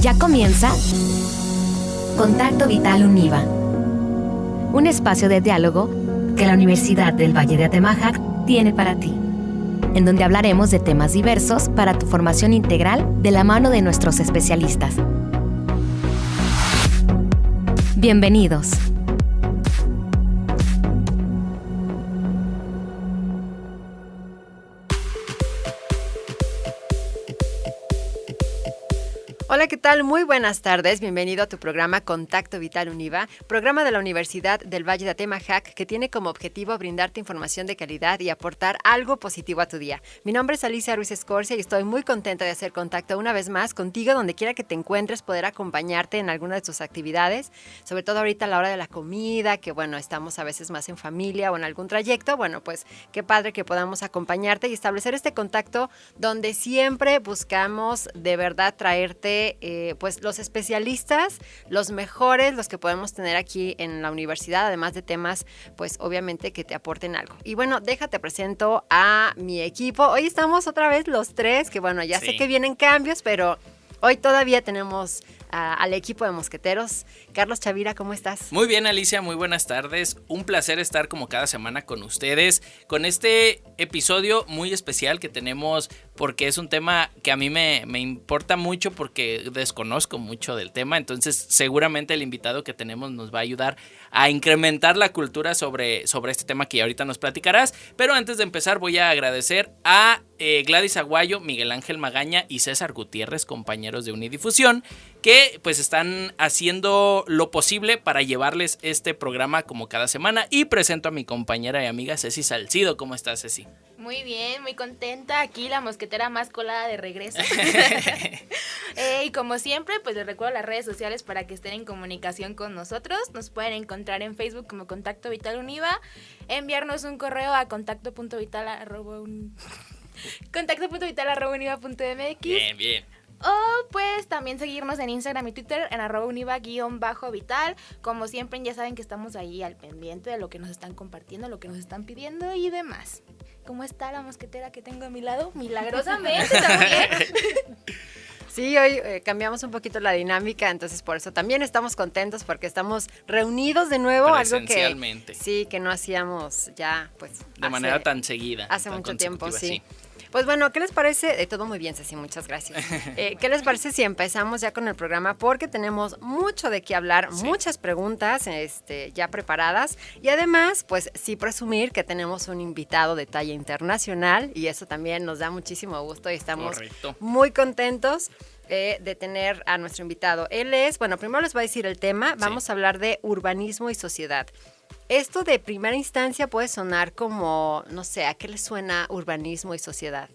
Ya comienza Contacto Vital UNIVA, un espacio de diálogo que la Universidad del Valle de Atemajac tiene para ti, en donde hablaremos de temas diversos para tu formación integral de la mano de nuestros especialistas. Bienvenidos. Hola, ¿qué tal? Muy buenas tardes. Bienvenido a tu programa Contacto Vital UNIVA, programa de la Universidad del Valle de Atemajac que tiene como objetivo brindarte información de calidad y aportar algo positivo a tu día. Mi nombre es Alicia Ruiz Escorcia y estoy muy contenta de hacer contacto una vez más contigo donde quiera que te encuentres, poder acompañarte en alguna de tus actividades, sobre todo ahorita a la hora de la comida, que bueno, estamos a veces más en familia o en algún trayecto. Bueno, pues qué padre que podamos acompañarte y establecer este contacto donde siempre buscamos de verdad traerte pues los especialistas, los mejores, los que podemos tener aquí en la universidad, además de temas, pues obviamente que te aporten algo. Y bueno, déjate presento a mi equipo. Hoy estamos otra vez los tres, que bueno, ya sé que vienen cambios, pero hoy todavía tenemos al equipo de mosqueteros. Carlos Chavira, ¿cómo estás? Muy bien, Alicia, muy buenas tardes. Un placer estar como cada semana con ustedes, con este episodio muy especial que tenemos, porque es un tema que a mí me importa mucho porque desconozco mucho del tema. Entonces seguramente el invitado que tenemos nos va a ayudar a incrementar la cultura sobre este tema que ahorita nos platicarás. Pero antes de empezar voy a agradecer a Gladys Aguayo, Miguel Ángel Magaña y César Gutiérrez, compañeros de Unidifusión, que pues están haciendo lo posible para llevarles este programa como cada semana. Y presento a mi compañera y amiga Ceci Salcido. ¿Cómo estás, Ceci? Muy bien, muy contenta. Aquí la mosquetera más colada de regreso. Y como siempre, pues les recuerdo las redes sociales para que estén en comunicación con nosotros. Nos pueden encontrar en Facebook como Contacto Vital UNIVA, enviarnos un correo a contacto.vital@univa.mx. Bien, bien. O pues también seguirnos en Instagram y Twitter en @univa_vital. Como siempre ya saben que estamos ahí al pendiente de lo que nos están compartiendo, lo que nos están pidiendo y demás. ¿Cómo está la mosquetera que tengo a mi lado? Milagrosamente también. Sí, hoy cambiamos un poquito la dinámica, entonces por eso también estamos contentos porque estamos reunidos de nuevo, algo que no hacíamos ya pues de manera tan seguida. Hace mucho tiempo, sí. Pues bueno, ¿qué les parece? Todo muy bien, Ceci, muchas gracias. ¿Qué les parece si empezamos ya con el programa? Porque tenemos mucho de qué hablar, muchas preguntas ya preparadas y además, pues sí presumir que tenemos un invitado de talla internacional y eso también nos da muchísimo gusto y estamos muy contentos de tener a nuestro invitado. Él es, bueno, primero les voy a decir el tema, vamos a hablar de urbanismo y sociedad. Esto de primera instancia puede sonar como, no sé, ¿a qué le suena urbanismo y sociedad?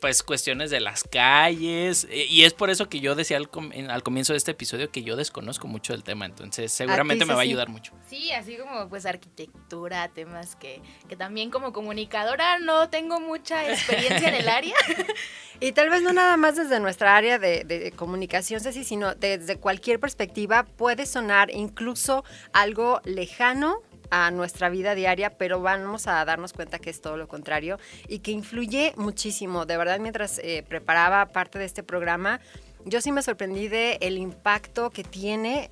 Pues cuestiones de las calles, y es por eso que yo decía al comienzo de este episodio que yo desconozco mucho del tema, entonces seguramente me va a ayudar mucho. Sí, así como pues arquitectura, temas que también como comunicadora no tengo mucha experiencia en el área. Y tal vez no nada más desde nuestra área de comunicación, Ceci, sino desde cualquier perspectiva puede sonar incluso algo lejano a nuestra vida diaria, pero vamos a darnos cuenta que es todo lo contrario y que influye muchísimo. De verdad, mientras preparaba parte de este programa, yo sí me sorprendí de el impacto que tiene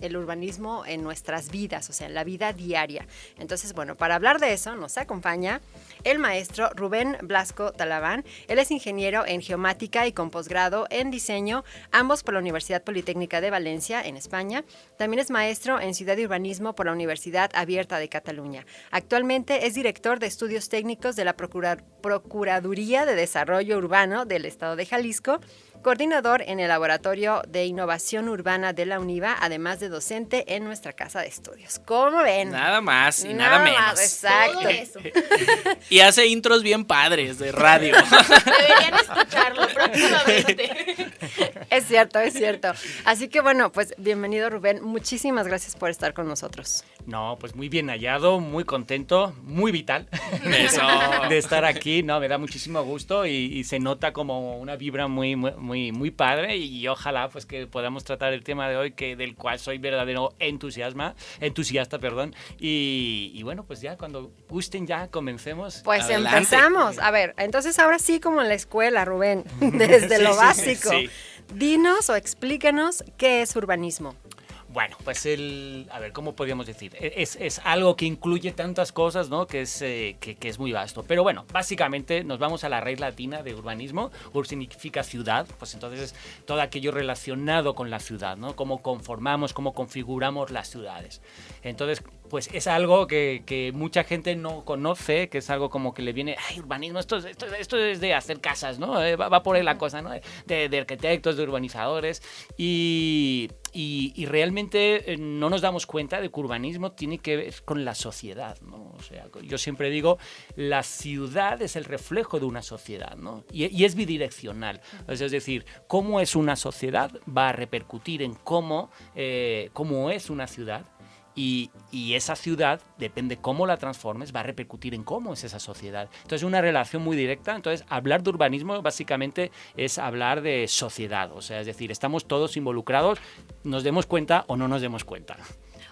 el urbanismo en nuestras vidas, o sea, en la vida diaria. Entonces, bueno, para hablar de eso nos acompaña el maestro Rubén Blasco Talabán. Él es ingeniero en geomática y con posgrado en diseño, ambos por la Universidad Politécnica de Valencia, en España. También es maestro en ciudad y urbanismo por la Universidad Abierta de Cataluña. Actualmente es director de estudios técnicos de la Procuraduría de Desarrollo Urbano del Estado de Jalisco, coordinador en el Laboratorio de Innovación Urbana de la UNIVA, además de docente en nuestra casa de estudios. ¿Cómo ven? Nada más y nada menos. Exacto. Todo eso. Y hace intros bien padres de radio. Deberían escucharlo próximamente. Es cierto, es cierto. Así que bueno, pues bienvenido, Rubén. Muchísimas gracias por estar con nosotros. No, pues muy bien hallado, muy contento, muy vital Eso. de estar aquí. No, me da muchísimo gusto y se nota como una vibra muy padre y ojalá pues que podamos tratar el tema de hoy del cual soy verdadero entusiasta, y bueno, pues ya cuando gusten ya comencemos. Pues adelante. empezamos. A ver, entonces ahora sí como en la escuela, Rubén, desde lo básico. Sí. Dinos o explícanos qué es urbanismo. Bueno, pues a ver, ¿cómo podríamos decir? Es algo que incluye tantas cosas, ¿no? Que es muy vasto. Pero bueno, básicamente nos vamos a la raíz latina de urbanismo. Ur significa ciudad, pues entonces es todo aquello relacionado con la ciudad, ¿no? Cómo conformamos, cómo configuramos las ciudades. Entonces, pues es algo que mucha gente no conoce, que es algo como que le viene, ay, urbanismo, esto es de hacer casas, ¿no? Va por ahí la cosa, ¿no? De arquitectos, de urbanizadores y realmente no nos damos cuenta de que urbanismo tiene que ver con la sociedad, ¿no? O sea, yo siempre digo, la ciudad es el reflejo de una sociedad, ¿no? Y es bidireccional. Es decir, cómo es una sociedad va a repercutir en cómo es una ciudad. Y esa ciudad, depende cómo la transformes, va a repercutir en cómo es esa sociedad. Entonces, una relación muy directa. Entonces, hablar de urbanismo básicamente es hablar de sociedad. O sea, es decir, estamos todos involucrados, nos demos cuenta o no nos demos cuenta.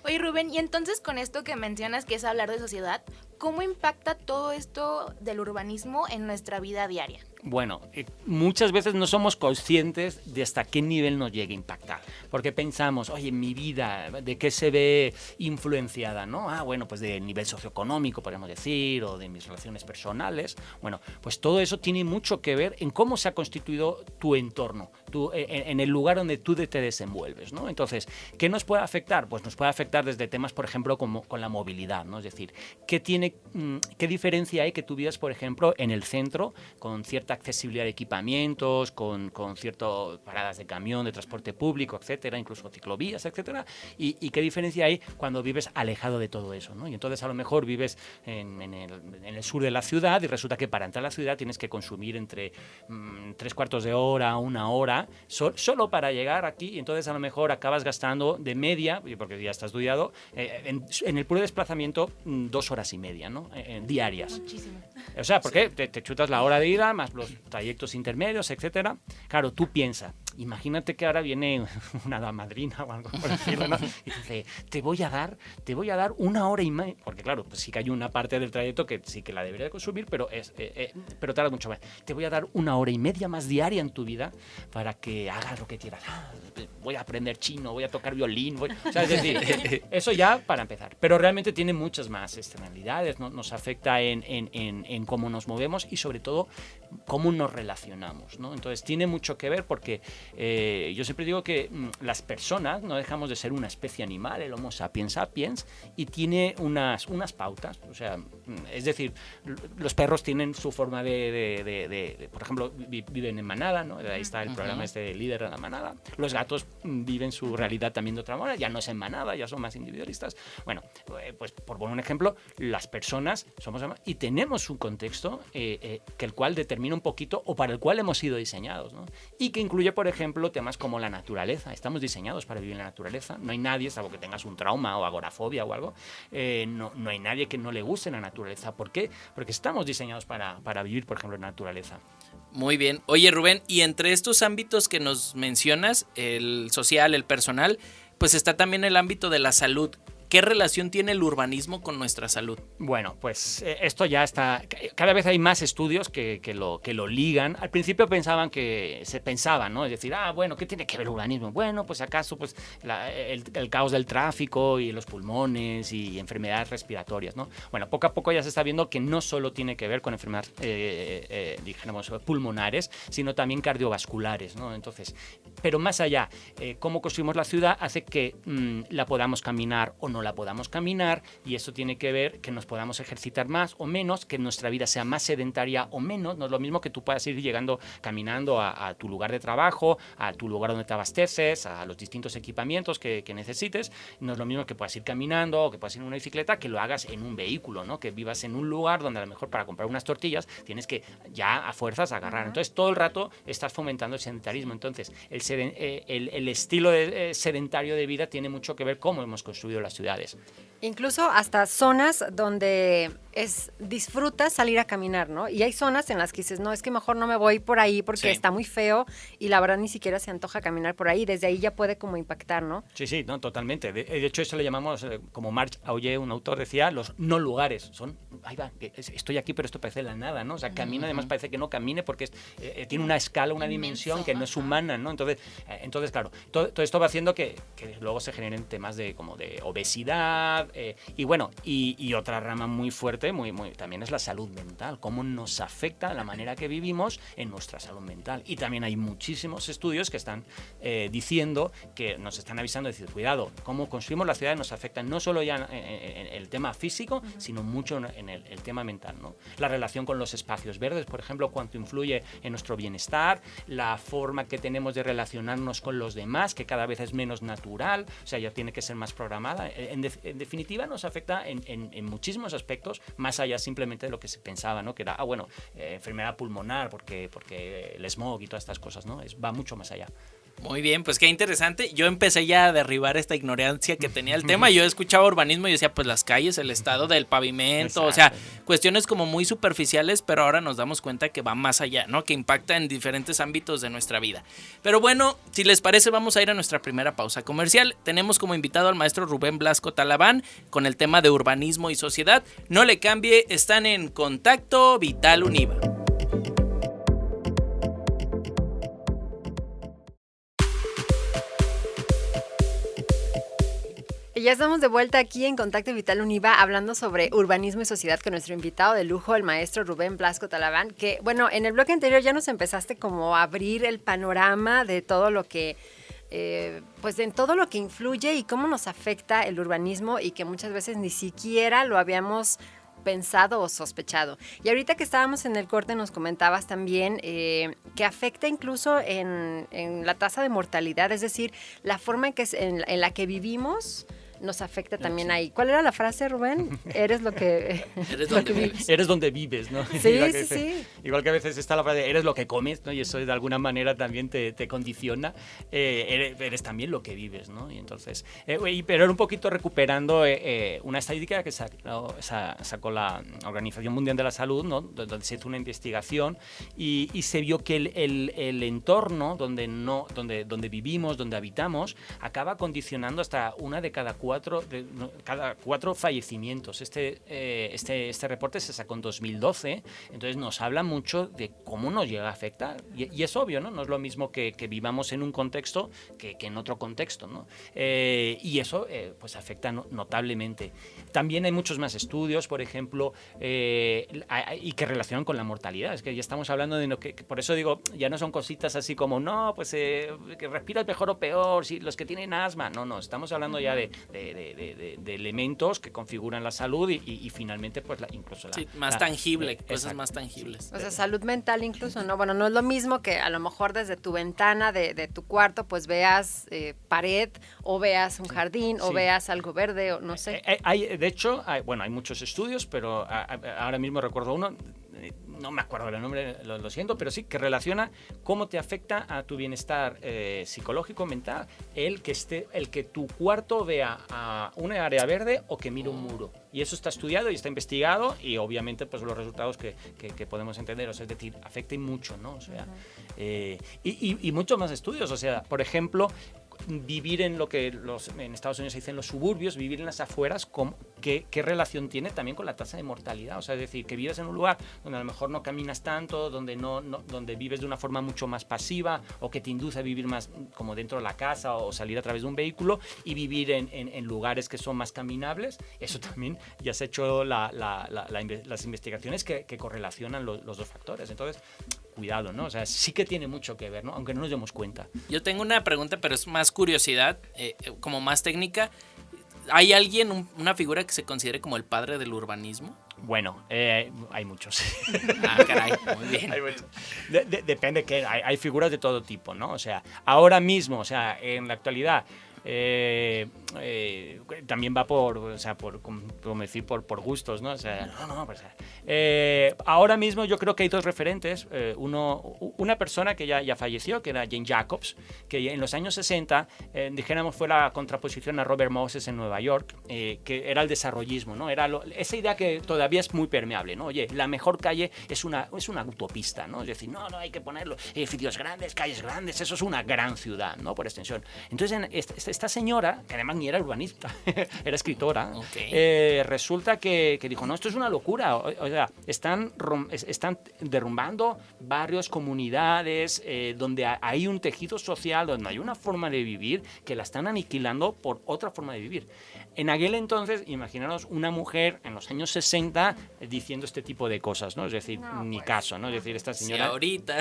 Oye, Rubén, y entonces con esto que mencionas que es hablar de sociedad, ¿cómo impacta todo esto del urbanismo en nuestra vida diaria? Bueno, muchas veces no somos conscientes de hasta qué nivel nos llega a impactar, porque pensamos, oye, mi vida, ¿de qué se ve influenciada, no? Bueno, pues del nivel socioeconómico, podemos decir, o de mis relaciones personales. Bueno, pues todo eso tiene mucho que ver en cómo se ha constituido tu entorno, en el lugar donde tú te desenvuelves, ¿no? Entonces, ¿qué nos puede afectar? Pues nos puede afectar desde temas, por ejemplo, como con la movilidad, ¿no? Es decir, ¿qué diferencia hay que tú vivas, por ejemplo, en el centro, con cierta accesibilidad de equipamientos, con ciertas paradas de camión, de transporte público, etcétera, incluso ciclovías, etcétera, y qué diferencia hay cuando vives alejado de todo eso, ¿no? Y entonces a lo mejor vives en el sur de la ciudad y resulta que para entrar a la ciudad tienes que consumir entre 3/4 de hora, 1 hora, solo para llegar aquí, y entonces a lo mejor acabas gastando de media, porque ya está estudiado, en el puro desplazamiento 2 horas y media, ¿no? Diarias. Muchísimo. O sea, porque te chutas la hora de ida, más los trayectos intermedios, etcétera. Claro, tú piensas, imagínate que ahora viene una madrina o algo por decirlo, ¿no? Y dice, te voy a dar 1 hora y media, porque claro, pues sí que hay una parte del trayecto que sí que la debería de consumir, pero tarda mucho más. Te voy a dar 1 hora y media más diaria en tu vida para que hagas lo que quieras. Voy a aprender chino, voy a tocar violín, o sea, es decir, eso ya para empezar. Pero realmente tiene muchas más externalidades, ¿no? Nos afecta en cómo nos movemos y sobre todo cómo nos relacionamos, ¿no? Entonces tiene mucho que ver porque yo siempre digo que las personas no dejamos de ser una especie animal, el Homo sapiens sapiens, y tiene unas pautas, o sea, es decir, los perros tienen su forma de por ejemplo, viven en manada, ¿no? Ahí está el programa de líder de la manada. Los gatos viven su realidad también de otra manera, ya no es en manada, ya son más individualistas. Bueno, pues por poner un ejemplo, las personas somos y tenemos un contexto que el cual determina un poquito o para el cual hemos sido diseñados, ¿no? Y que incluye, por ejemplo, temas como la naturaleza. Estamos diseñados para vivir en la naturaleza. No hay nadie, salvo que tengas un trauma o agorafobia o algo, no hay nadie que no le guste la naturaleza. ¿Por qué? Porque estamos diseñados para vivir, por ejemplo, en la naturaleza. Muy bien. Oye, Rubén, y entre estos ámbitos que nos mencionas, el social, el personal, pues está también el ámbito de la salud. ¿Qué relación tiene el urbanismo con nuestra salud? Bueno, pues esto ya está. Cada vez hay más estudios que lo ligan. Al principio se pensaba, ¿no? Es decir, bueno, ¿qué tiene que ver el urbanismo? Bueno, pues acaso pues el caos del tráfico y los pulmones y enfermedades respiratorias, ¿no? Bueno, poco a poco ya se está viendo que no solo tiene que ver con enfermedades, dijéramos, pulmonares, sino también cardiovasculares, ¿no? Entonces, pero más allá, cómo construimos la ciudad hace que la podamos caminar o no la podamos caminar, y eso tiene que ver que nos podamos ejercitar más o menos, que nuestra vida sea más sedentaria o menos. No es lo mismo que tú puedas ir llegando caminando a tu lugar de trabajo, a tu lugar donde te abasteces, a los distintos equipamientos que necesites. No es lo mismo que puedas ir caminando o que puedas ir en una bicicleta, que lo hagas en un vehículo, ¿no? Que vivas en un lugar donde a lo mejor para comprar unas tortillas tienes que ya a fuerzas agarrar. Entonces todo el rato estás fomentando el sedentarismo. Entonces el estilo sedentario de vida tiene mucho que ver cómo hemos construido las ciudades. Incluso hasta zonas donde disfrutas salir a caminar, ¿no? Y hay zonas en las que dices, no, es que mejor no me voy por ahí porque está muy feo y la verdad ni siquiera se antoja caminar por ahí. Desde ahí ya puede como impactar, ¿no? Sí, no, totalmente. De hecho, eso le llamamos, como Marc Aulé, un autor, decía, los no lugares. Son, ahí va, estoy aquí, pero esto parece la nada, ¿no? O sea, camina, además parece que no camine porque tiene una escala, una dimensión que no es humana, ¿no? Entonces claro, todo esto va haciendo que luego se generen temas de obesidad y bueno, y otra rama muy fuerte, muy, también es la salud mental, cómo nos afecta la manera que vivimos en nuestra salud mental. Y también hay muchísimos estudios que están diciendo, que nos están avisando, decir, cuidado, cómo construimos la ciudad nos afecta no solo ya en el tema físico, sino mucho en el tema mental, ¿no? La relación con los espacios verdes, por ejemplo, cuánto influye en nuestro bienestar, la forma que tenemos de relacionarnos con los demás, que cada vez es menos natural, o sea, ya tiene que ser más programada. En definitiva, nos afecta en muchísimos aspectos, más allá simplemente de lo que se pensaba, ¿no? Que era, enfermedad pulmonar, porque el smog y todas estas cosas, ¿no? Va mucho más allá. Muy bien, pues qué interesante. Yo empecé ya a derribar esta ignorancia que tenía el tema. Yo escuchaba urbanismo y decía, pues las calles, el estado del pavimento, exacto. O sea, cuestiones como muy superficiales, pero ahora nos damos cuenta que va más allá, ¿no? Que impacta en diferentes ámbitos de nuestra vida. Pero bueno, si les parece, vamos a ir a nuestra primera pausa comercial. Tenemos como invitado al maestro Rubén Blasco Talabán con el tema de urbanismo y sociedad. No le cambie, están en Contacto Vital Univa. Ya estamos de vuelta aquí en Contacto Vital Univa hablando sobre urbanismo y sociedad con nuestro invitado de lujo, el maestro Rubén Blasco Talabán, que bueno, en el bloque anterior ya nos empezaste como a abrir el panorama de todo lo que, pues en todo lo que influye y cómo nos afecta el urbanismo y que muchas veces ni siquiera lo habíamos pensado o sospechado. Y ahorita que estábamos en el corte nos comentabas también que afecta incluso en la tasa de mortalidad, es decir, la forma en la que vivimos nos afecta también ahí. ¿Cuál era la frase, Rubén? Eres lo que vives. Eres donde vives, ¿no? Sí, sí. Igual que a veces está la frase, eres lo que comes, ¿no? Y eso de alguna manera también te condiciona. Eres también lo que vives, ¿no? Y entonces, pero era un poquito recuperando una estadística que sacó la Organización Mundial de la Salud, ¿no? Donde se hizo una investigación y se vio que el entorno donde vivimos, donde habitamos, acaba condicionando hasta una de cada cuatro fallecimientos. Este reporte se sacó en 2012, entonces nos habla mucho de cómo nos llega a afectar. Y es obvio, ¿no? No es lo mismo que vivamos en un contexto que en otro contexto, ¿no? Y eso pues afecta notablemente. También hay muchos más estudios, por ejemplo, y que relacionan con la mortalidad. Es que ya estamos hablando de lo que por eso digo, ya no son cositas así como, no, pues que respiras mejor o peor, si los que tienen asma. No, estamos hablando ya de elementos que configuran la salud y finalmente pues incluso más tangible, cosas más tangibles. O sea, salud mental incluso, ¿no? Bueno, no es lo mismo que a lo mejor desde tu ventana de tu cuarto pues veas pared o veas un jardín o veas algo verde o no sé. De hecho, hay muchos estudios, pero ahora mismo recuerdo uno, no me acuerdo del nombre, lo siento, pero sí que relaciona cómo te afecta a tu bienestar psicológico, mental, el que tu cuarto vea a una área verde o que mire un muro. Y eso está estudiado y está investigado y obviamente pues los resultados que podemos entender, o sea, es decir, afecta mucho, ¿no? O sea, y muchos más estudios, o sea, por ejemplo, vivir en lo que en Estados Unidos se dicen los suburbios, vivir en las afueras, ¿qué relación tiene también con la tasa de mortalidad? O sea, es decir, que vives en un lugar donde a lo mejor no caminas tanto, donde vives de una forma mucho más pasiva o que te induce a vivir más como dentro de la casa o salir a través de un vehículo y vivir en lugares que son más caminables. Eso también ya se ha hecho las investigaciones que correlacionan los dos factores. Entonces, cuidado, ¿no? O sea, sí que tiene mucho que ver, ¿no? Aunque no nos demos cuenta. Yo tengo una pregunta, pero es más curiosidad, como más técnica. ¿Hay alguien, una figura que se considere como el padre del urbanismo? Bueno, hay muchos. Caray, muy bien. Hay muchos. Depende que hay figuras de todo tipo, ¿no? O sea, ahora mismo, o sea, en la actualidad, también va por, o sea, como decir, por gustos, ¿no? O sea, ahora mismo yo creo que hay dos referentes. Una persona que ya falleció, que era Jane Jacobs, que en los años 60, dijéramos, fue la contraposición a Robert Moses en Nueva York, que era el desarrollismo, ¿no? Era esa idea que todavía es muy permeable, ¿no? Oye, la mejor calle es una autopista, ¿no? Es decir, no hay que ponerlo, edificios grandes, calles grandes, eso es una gran ciudad, ¿no? Por extensión. Entonces, esta señora, que además ni era urbanista, era escritora, resulta que dijo, no, esto es una locura, o sea, están derrumbando barrios, comunidades, donde hay un tejido social, donde hay una forma de vivir, que la están aniquilando por otra forma de vivir. En aquel entonces, imaginaros una mujer en los años 60 diciendo este tipo de cosas, ¿no? Es decir, ni caso, ¿no? Es decir, esta señora... Sí, ahorita.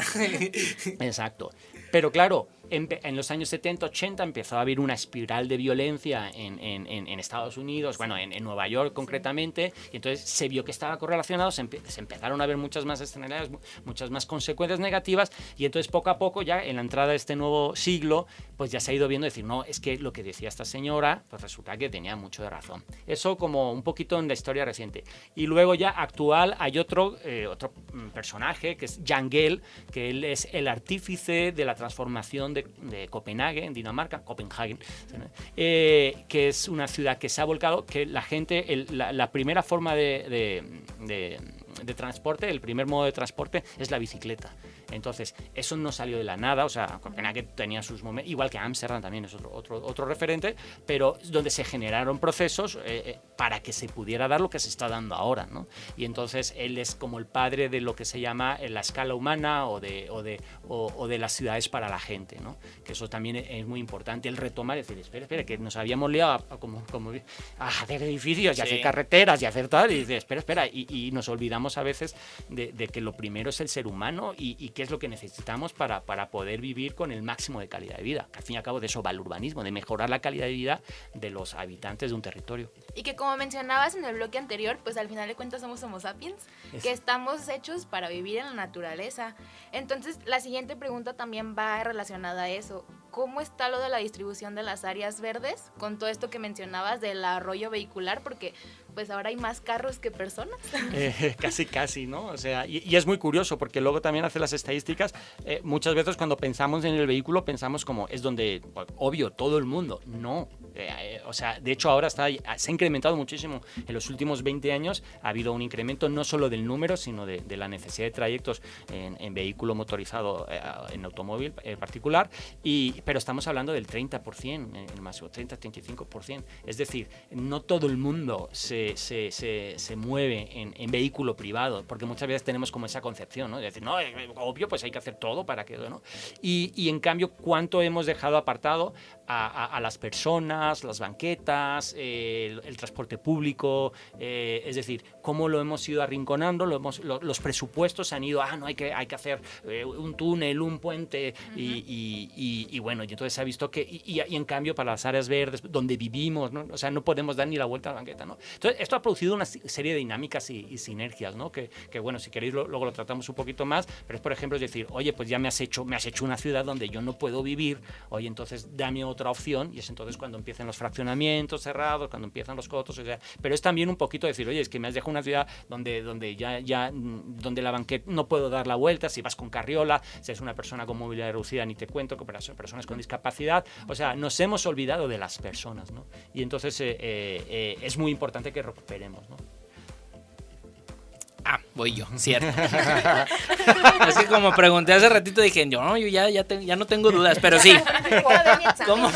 Exacto. Pero claro, en los años 70, 80 empezó a haber una espiral de violencia en Estados Unidos, bueno, en Nueva York concretamente, y entonces se vio que estaba correlacionado, se empezaron a ver muchas más externalidades, muchas más consecuencias negativas, y entonces poco a poco ya en la entrada de este nuevo siglo, pues ya se ha ido viendo, decir, no, es que lo que decía esta señora, pues resulta que tenía mucho de razón. Eso como un poquito en la historia reciente. Y luego ya actual hay otro personaje, que es Jan Gehl, que él es el artífice de la transformación de Copenhague, en Dinamarca, Copenhagen, que es una ciudad que se ha volcado, que la gente, la primera forma de transporte, el primer modo de transporte es la bicicleta. Entonces, eso no salió de la nada, o sea, Copenhague tenía sus momentos, igual que Ámsterdam también es otro referente, pero donde se generaron procesos para que se pudiera dar lo que se está dando ahora, ¿no? Y entonces él es como el padre de lo que se llama la escala humana o de las ciudades para la gente, ¿no? Que eso también es muy importante, el retomar, decir, espera, que nos habíamos liado a hacer edificios y hacer carreteras y hacer tal, y dice, espera, y nos olvidamos a veces de que lo primero es el ser humano y qué es lo que necesitamos para poder vivir con el máximo de calidad de vida. Que al fin y al cabo de eso va el urbanismo, de mejorar la calidad de vida de los habitantes de un territorio. Y que como mencionabas en el bloque anterior, pues al final de cuentas somos Homo sapiens, que estamos hechos para vivir en la naturaleza. Entonces la siguiente pregunta también va relacionada a eso. ¿Cómo está lo de la distribución de las áreas verdes con todo esto que mencionabas del arroyo vehicular? Porque pues ahora hay más carros que personas. Casi, ¿no? O sea, y es muy curioso porque luego también hace las estadísticas. Muchas veces cuando pensamos en el vehículo pensamos como es donde, obvio, todo el mundo. No. O sea, de hecho ahora se ha incrementado muchísimo. En los últimos 20 años ha habido un incremento no solo del número, sino de la necesidad de trayectos en vehículo motorizado, en automóvil particular, pero estamos hablando del 30%, el máximo 30-35%. Es decir, no todo el mundo se mueve en vehículo privado, porque muchas veces tenemos como esa concepción, ¿no? De decir, no, obvio, pues hay que hacer todo para que, ¿no? Y en cambio, ¿cuánto hemos dejado apartado a las personas, las banquetas, el transporte público? Es decir, ¿cómo lo hemos ido arrinconando? Los presupuestos han ido, no, hay que hacer un túnel, un puente, y bueno, y entonces se ha visto que, y en cambio para las áreas verdes, donde vivimos, ¿no? O sea, no podemos dar ni la vuelta a la banqueta, ¿no? Entonces, esto ha producido una serie de dinámicas y sinergias, ¿no? Que bueno, si queréis luego lo tratamos un poquito más, pero es, por ejemplo, es decir, oye, pues ya me has hecho una ciudad donde yo no puedo vivir, oye, entonces dame otra opción, y es entonces cuando empiezan los fraccionamientos cerrados, cuando empiezan los cotos, o sea, pero es también un poquito decir, oye, es que me has dejado una ciudad donde la banqueta no puedo dar la vuelta, si vas con carriola, si es una persona con movilidad reducida, ni te cuento, que personas con discapacidad, o sea, nos hemos olvidado de las personas, ¿no? Y entonces es muy importante que recuperemos, ¿no? Voy yo, cierto. Es que como pregunté hace ratito, dije, yo ya no tengo dudas, pero sí. ¿Cómo?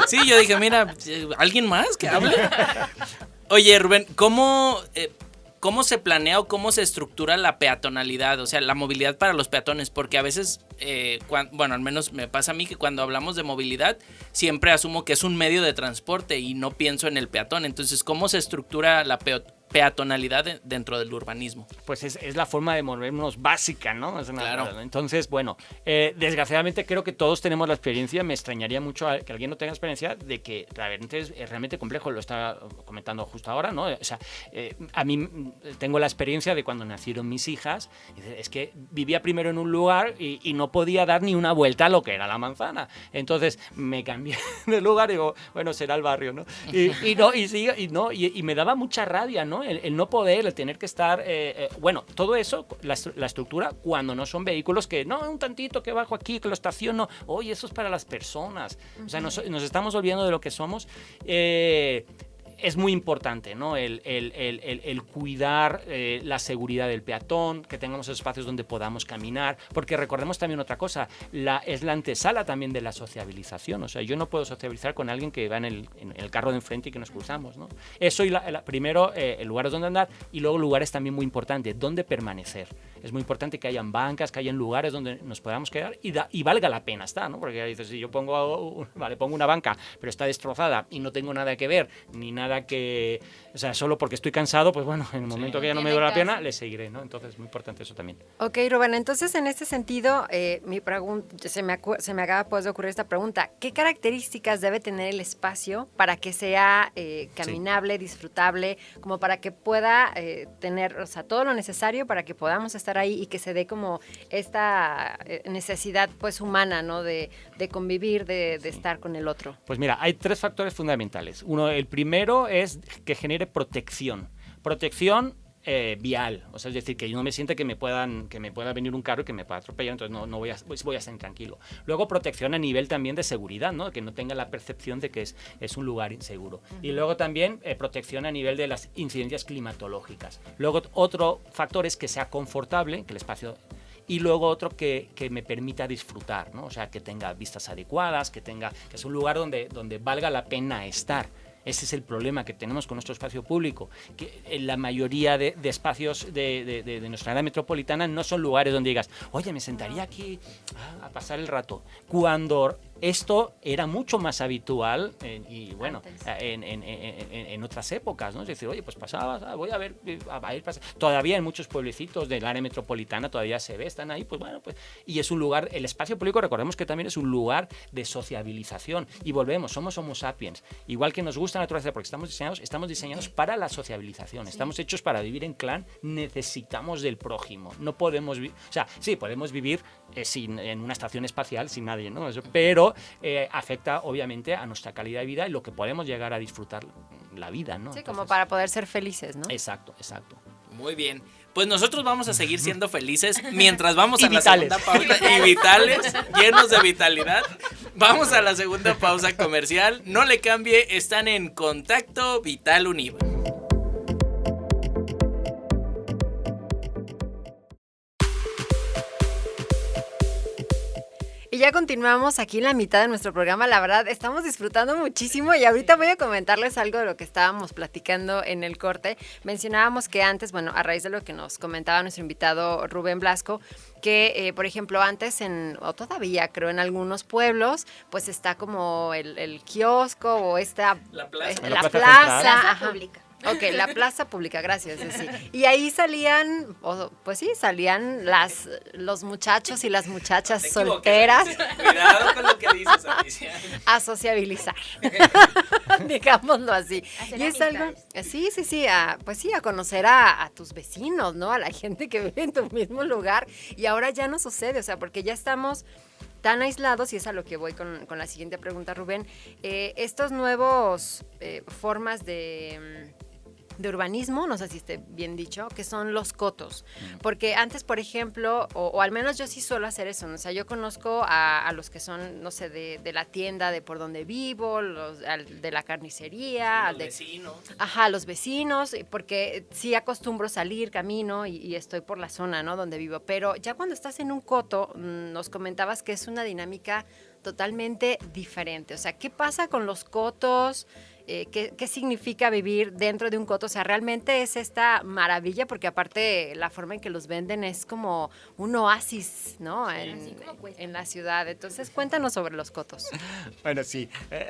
Sí, yo dije, mira, ¿alguien más que hable? Oye, Rubén, ¿cómo se planea o cómo se estructura la peatonalidad, o sea, la movilidad para los peatones? Porque a veces, bueno, al menos me pasa a mí que cuando hablamos de movilidad, siempre asumo que es un medio de transporte y no pienso en el peatón. Entonces, ¿cómo se estructura la peatonalidad dentro del urbanismo? Pues es la forma de movernos básica, ¿no? Claro. Entonces, bueno, desgraciadamente creo que todos tenemos la experiencia. Me extrañaría mucho que alguien no tenga experiencia de que realmente es realmente complejo. Lo está comentando justo ahora, ¿no? O sea, a mí tengo la experiencia de cuando nacieron mis hijas. Es que vivía primero en un lugar y no podía dar ni una vuelta a lo que era la manzana. Entonces me cambié de lugar y digo, bueno, será el barrio, ¿no? Y me daba mucha rabia, ¿no? El no poder, el tener que estar... bueno, todo eso, la estructura, cuando no son vehículos que, no, un tantito que bajo aquí, que lo estaciono, oye, eso es para las personas. O sea, nos estamos olvidando de lo que somos. Es muy importante, ¿no? El cuidar la seguridad del peatón, que tengamos espacios donde podamos caminar, porque recordemos también otra cosa, es la antesala también de la sociabilización. O sea, yo no puedo sociabilizar con alguien que va en el carro de enfrente y que nos cruzamos, ¿no? Eso y primero, lugares donde andar, y luego lugares también muy importantes, donde permanecer. Es muy importante que hayan bancas, que hayan lugares donde nos podamos quedar y valga la pena estar, ¿no? Porque dices, si yo pongo una banca, pero está destrozada y no tengo nada que ver, ni nada que... O sea, solo porque estoy cansado, pues bueno, en el momento que ya no me duele la pena, le seguiré, ¿no? Entonces es muy importante eso también. Ok, Rubén, entonces en este sentido, mi pregunta, se me acaba pues, de ocurrir esta pregunta. ¿Qué características debe tener el espacio para que sea caminable, disfrutable, como para que pueda tener, o sea, todo lo necesario para que podamos estar ahí y que se dé como esta necesidad pues humana, ¿no? De convivir, de estar con el otro? Pues mira, hay 3 factores fundamentales. Uno, el primero es que genere protección. Protección vial, o sea, es decir, que yo no me siente que me pueda venir un carro y que me pueda atropellar, entonces no voy a estar tranquilo. Luego protección a nivel también de seguridad, ¿no? Que no tenga la percepción de que es un lugar inseguro. Y luego también protección a nivel de las incidencias climatológicas. Luego otro factor es que sea confortable, que el espacio... Y luego otro que me permita disfrutar, ¿no? O sea, que tenga vistas adecuadas, que es un lugar donde valga la pena estar. Ese es el problema que tenemos con nuestro espacio público, que en la mayoría de espacios de nuestra área metropolitana no son lugares donde digas, oye, me sentaría aquí a pasar el rato. Cuando esto era mucho más habitual y bueno, en otras épocas, ¿no? Es decir, oye, pues pasaba, voy a ver, a ir pasando. Todavía en muchos pueblecitos del área metropolitana todavía se ve, están ahí, pues bueno, pues... Y es un lugar, el espacio público, recordemos que también es un lugar de sociabilización. Y volvemos, somos homo sapiens. Igual que nos gusta la naturaleza porque estamos diseñados para la sociabilización. Sí. Estamos hechos para vivir en clan, necesitamos del prójimo. No podemos o sea, sí, podemos vivir en una estación espacial sin nadie, ¿no? Pero afecta obviamente a nuestra calidad de vida y lo que podemos llegar a disfrutar la vida, ¿no? Sí, Entonces, como para poder ser felices, ¿no? Exacto. Muy bien. Pues nosotros vamos a seguir siendo felices mientras vamos a la vitales. segunda pausa. Y vitales, llenos de vitalidad. Vamos a la segunda pausa comercial. No le cambie, están en Contacto Vital Univa. Y ya continuamos aquí en la mitad de nuestro programa. La verdad, estamos disfrutando muchísimo y ahorita voy a comentarles algo de lo que estábamos platicando en el corte. Mencionábamos que antes, bueno, a raíz de lo que nos comentaba nuestro invitado Rubén Blasco, que, por ejemplo, antes, o todavía creo en algunos pueblos, pues está como el kiosco o La plaza. la Plaza plaza pública. Ok, la plaza pública, gracias. Sí. Y ahí salían, los muchachos y las muchachas Te equivocas, solteras. Cuidado con lo que dices, Alicia. A sociabilizar, digámoslo así. Hacer Y es algo, amistades. sí, a conocer a tus vecinos, ¿no? A la gente que vive en tu mismo lugar. Y ahora ya no sucede, o sea, porque ya estamos tan aislados, y es a lo que voy con la siguiente pregunta, Rubén. Estos nuevos formas de urbanismo, no sé si esté bien dicho, que son los cotos. Porque antes, por ejemplo, o al menos yo sí suelo hacer eso, ¿no? O sea, yo conozco a los que son, no sé, de la tienda de por donde vivo, de la carnicería. Los vecinos. Ajá, los vecinos, porque sí acostumbro salir, camino y estoy por la zona, ¿no? Donde vivo. Pero ya cuando estás en un coto, nos comentabas que es una dinámica totalmente diferente. O sea, ¿qué pasa con los cotos? ¿Qué significa vivir dentro de un coto? O sea, realmente es esta maravilla, porque aparte la forma en que los venden es como un oasis, ¿no? así como cuesta. En la ciudad. Entonces, cuéntanos sobre los cotos. Bueno, sí,